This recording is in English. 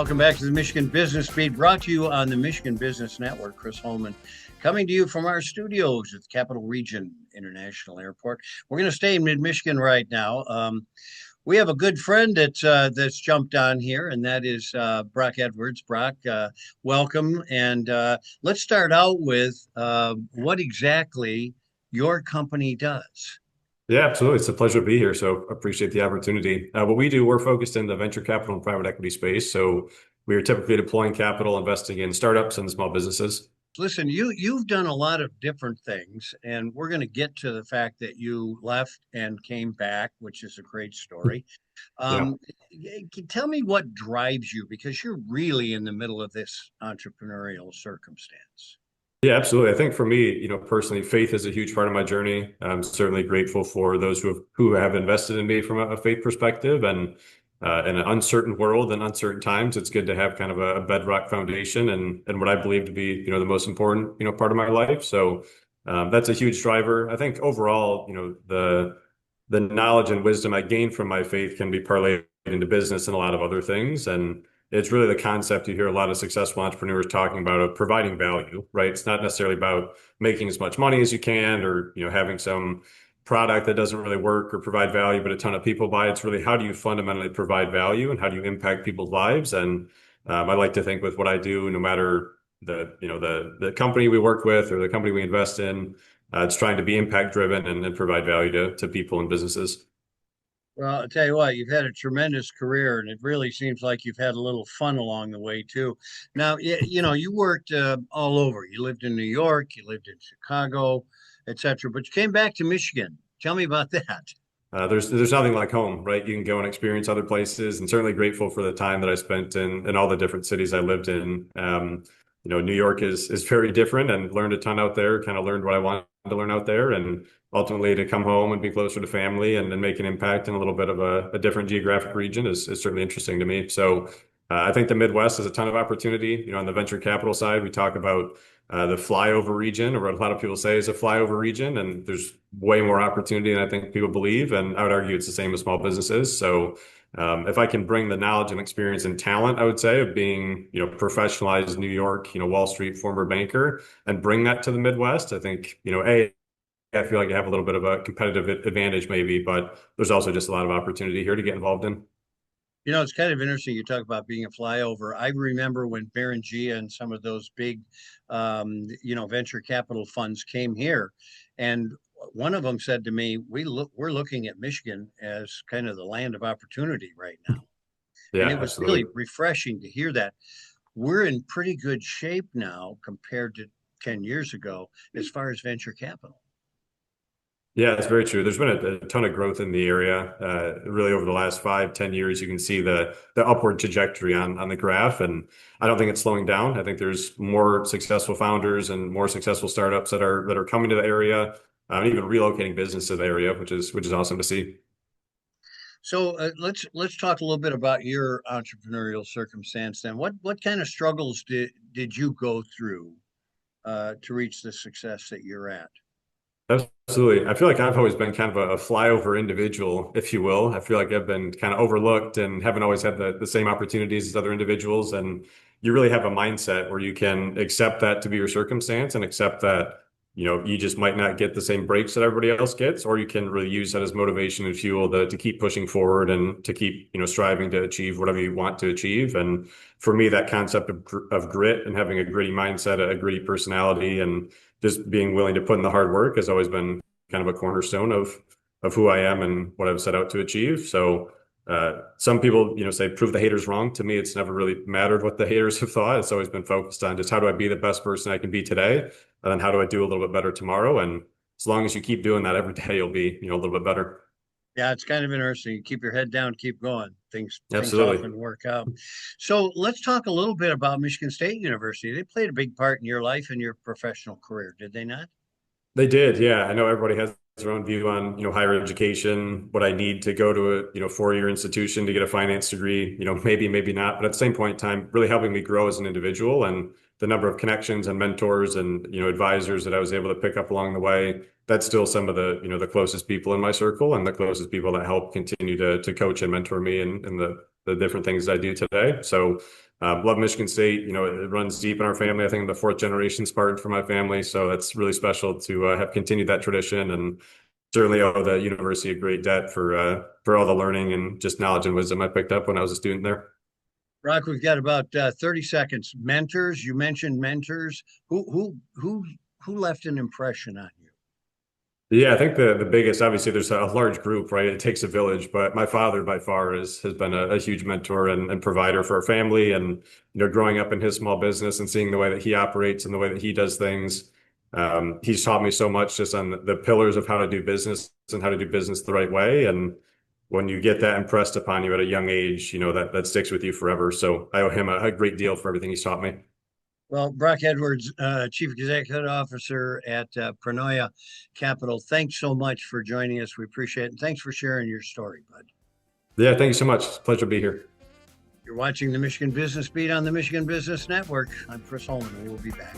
Welcome back to the Michigan Business Beat, brought to you on the Michigan Business Network. Chris Holman coming to you from our studios at the Capital Region International Airport. We're going to stay in mid-Michigan right now. We have a good friend that's jumped on here, and that is Broc Edwards. Broc, welcome. And let's start out with what exactly your company does. Yeah, absolutely. It's a pleasure to be here. So appreciate the opportunity. What we do, we're focused in the venture capital and private equity space. So we are typically deploying capital, investing in startups and small businesses. Listen, you've done a lot of different things, and we're going to get to the fact that you left and came back, which is a great story. Yeah. Um, Tell me what drives you, because you're really in the middle of this entrepreneurial circumstance. Yeah, absolutely. I think for me, personally, faith is a huge part of my journey. I'm certainly grateful for those who have invested in me from a faith perspective. And in an uncertain world and uncertain times, it's good to have kind of a bedrock foundation and what I believe to be, the most important, part of my life. So that's a huge driver. I think overall, the knowledge and wisdom I gained from my faith can be parlayed into business and a lot of other things. And it's really the concept you hear a lot of successful entrepreneurs talking about of providing value, right? It's not necessarily about making as much money as you can or, having some product that doesn't really work or provide value, but a ton of people buy it. It's really how do you fundamentally provide value and how do you impact people's lives? And I like to think with what I do, no matter the company we work with or the company we invest in, it's trying to be impact driven and provide value to people and businesses. Well, I'll tell you what, you've had a tremendous career, and it really seems like you've had a little fun along the way too. Now, you worked all over. You lived in New York, you lived in Chicago, etc. But you came back to Michigan. Tell me about that. There's nothing like home, right? You can go and experience other places, and certainly grateful for the time that I spent in all the different cities I lived in. New York is very different, and learned a ton out there. Kind of learned what I wanted to learn out there, and ultimately to come home and be closer to family and make an impact in a little bit of a different geographic region is certainly interesting to me. So I think the Midwest has a ton of opportunity. On the venture capital side, we talk about the flyover region, or what a lot of people say is a flyover region, and there's way more opportunity than I think people believe. And I would argue it's the same with small businesses. So if I can bring the knowledge and experience and talent, I would say, of being, professionalized New York, Wall Street former banker, and bring that to the Midwest, I think, I feel like I have a little bit of a competitive advantage maybe, but there's also just a lot of opportunity here to get involved in. It's kind of interesting you talk about being a flyover. I remember when Berengia and some of those big, venture capital funds came here, and one of them said to me, we're looking at Michigan as kind of the land of opportunity right now. Yeah, And it was really absolutely. refreshing to hear that. We're in pretty good shape now compared to 10 years ago as far as venture capital. Yeah, it's very true. There's been a ton of growth in the area. Really over the last 5, 10 years, you can see the upward trajectory on the graph. And I don't think it's slowing down. I think there's more successful founders and more successful startups that are coming to the area, even relocating business to the area, which is awesome to see. So let's talk a little bit about your entrepreneurial circumstance then. What kind of struggles did you go through to reach the success that you're at? Absolutely. I feel like I've always been kind of a flyover individual, if you will. I feel like I've been kind of overlooked and haven't always had the same opportunities as other individuals. And you really have a mindset where you can accept that to be your circumstance and accept that, you just might not get the same breaks that everybody else gets, or you can really use that as motivation and fuel to keep pushing forward and to keep, striving to achieve whatever you want to achieve. And for me, that concept of grit and having a gritty mindset, a gritty personality, and just being willing to put in the hard work has always been kind of a cornerstone of who I am and what I've set out to achieve. So some people, say prove the haters wrong. To me, it's never really mattered what the haters have thought. It's always been focused on just how do I be the best person I can be today, and then how do I do a little bit better tomorrow. And as long as you keep doing that every day, you'll be, a little bit better. Yeah, it's kind of interesting. You keep your head down, keep going. Things Absolutely. often work out. So let's talk a little bit about Michigan State University. They played a big part in your life and your professional career, did they not? They did, yeah. I know everybody has their own view on, higher education, what I need to go to a, 4-year institution to get a finance degree, maybe not. But at the same point in time, really helping me grow as an individual and the number of connections and mentors and, advisors that I was able to pick up along the way. That's still some of the closest people in my circle and the closest people that help continue to coach and mentor me in the the different things I do today. So love Michigan State. You know, it runs deep in our family. I think I'm the fourth generation Spartan for my family. So that's really special to have continued that tradition, and certainly owe the university a great debt for all the learning and just knowledge and wisdom I picked up when I was a student there. Broc, we've got about 30 seconds. Mentors, you mentioned mentors. Who left an impression on you? Yeah, I think the biggest, obviously, there's a large group, right? It takes a village, but my father by far has been a huge mentor and provider for our family. And, you know, growing up in his small business and seeing the way that he operates and the way that he does things, he's taught me so much just on the pillars of how to do business and how to do business the right way. And when you get that impressed upon you at a young age, you know, that sticks with you forever. So I owe him a great deal for everything he's taught me. Well, Broc Edwards, Chief Executive Officer at Pronoia Capital, thanks so much for joining us. We appreciate it. And thanks for sharing your story, bud. Yeah, thank you so much. It's a pleasure to be here. You're watching the Michigan Business Beat on the Michigan Business Network. I'm Chris Holman. We will be back.